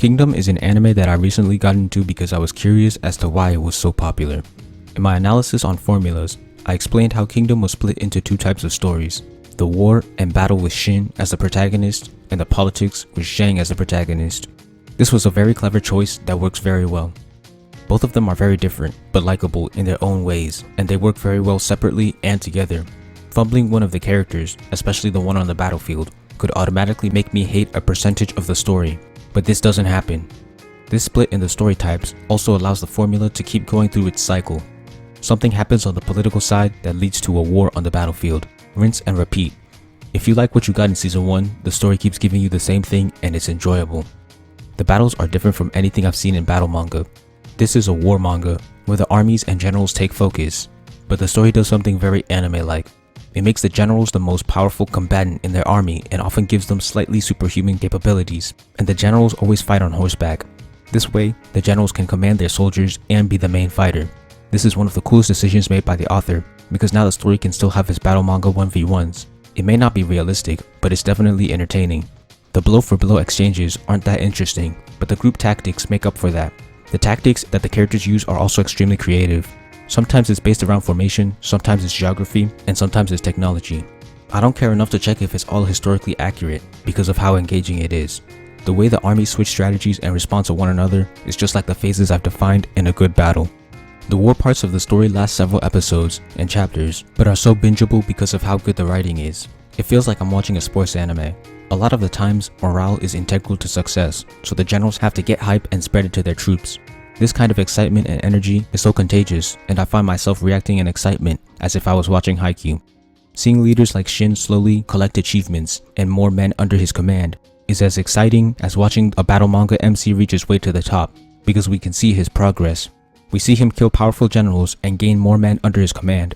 Kingdom is an anime that I recently got into because I was curious as to why it was so popular. In my analysis on formulas, I explained how Kingdom was split into two types of stories: the war and battle with Shin as the protagonist, and the politics with Zhang as the protagonist. This was a very clever choice that works very well. Both of them are very different, but likable in their own ways, and they work very well separately and together. Fumbling one of the characters, especially the one on the battlefield, could automatically make me hate a percentage of the story, but this doesn't happen. This split in the story types also allows the formula to keep going through its cycle. Something happens on the political side that leads to a war on the battlefield. Rinse and repeat. If you like what you got in season 1, the story keeps giving you the same thing and it's enjoyable. The battles are different from anything I've seen in battle manga. This is a war manga, where the armies and generals take focus, but the story does something very anime-like. It makes the generals the most powerful combatant in their army and often gives them slightly superhuman capabilities, and the generals always fight on horseback. This way, the generals can command their soldiers and be the main fighter. This is one of the coolest decisions made by the author, because now the story can still have its battle manga 1v1s. It may not be realistic, but it's definitely entertaining. The blow-for-blow exchanges aren't that interesting, but the group tactics make up for that. The tactics that the characters use are also extremely creative. Sometimes it's based around formation, sometimes it's geography, and sometimes it's technology. I don't care enough to check if it's all historically accurate because of how engaging it is. The way the armies switch strategies and respond to one another is just like the phases I've defined in a good battle. The war parts of the story last several episodes and chapters, but are so bingeable because of how good the writing is. It feels like I'm watching a sports anime. A lot of the times, morale is integral to success, so the generals have to get hype and spread it to their troops. This kind of excitement and energy is so contagious, and I find myself reacting in excitement as if I was watching Haikyuu. Seeing leaders like Shin slowly collect achievements and more men under his command is as exciting as watching a battle manga MC reach his way to the top, because we can see his progress. We see him kill powerful generals and gain more men under his command.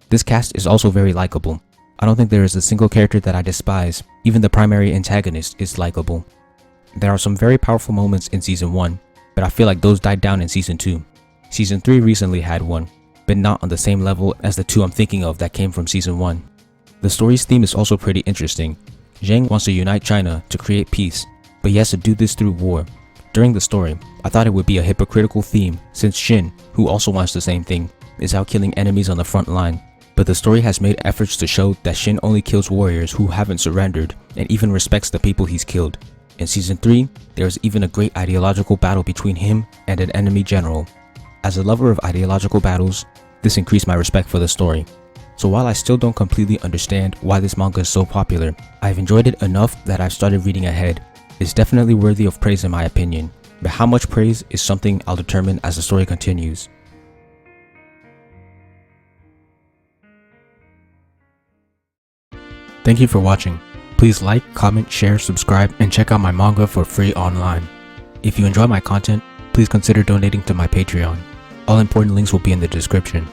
This cast is also very likable. I don't think there is a single character that I despise. Even the primary antagonist is likable. There are some very powerful moments in season 1, but I feel like those died down in season 2. Season 3 recently had one, but not on the same level as the two I'm thinking of that came from season 1. The story's theme is also pretty interesting. Zhang wants to unite China to create peace, but he has to do this through war. During the story, I thought it would be a hypocritical theme since Shin, who also wants the same thing, is out killing enemies on the front line. But the story has made efforts to show that Shin only kills warriors who haven't surrendered and even respects the people he's killed. In season 3, there is even a great ideological battle between him and an enemy general. As a lover of ideological battles, this increased my respect for the story. So while I still don't completely understand why this manga is so popular, I've enjoyed it enough that I've started reading ahead. It's definitely worthy of praise in my opinion, but how much praise is something I'll determine as the story continues. Thank you for watching. Please like, comment, share, subscribe, and check out my manga for free online. If you enjoy my content, please consider donating to my Patreon. All important links will be in the description.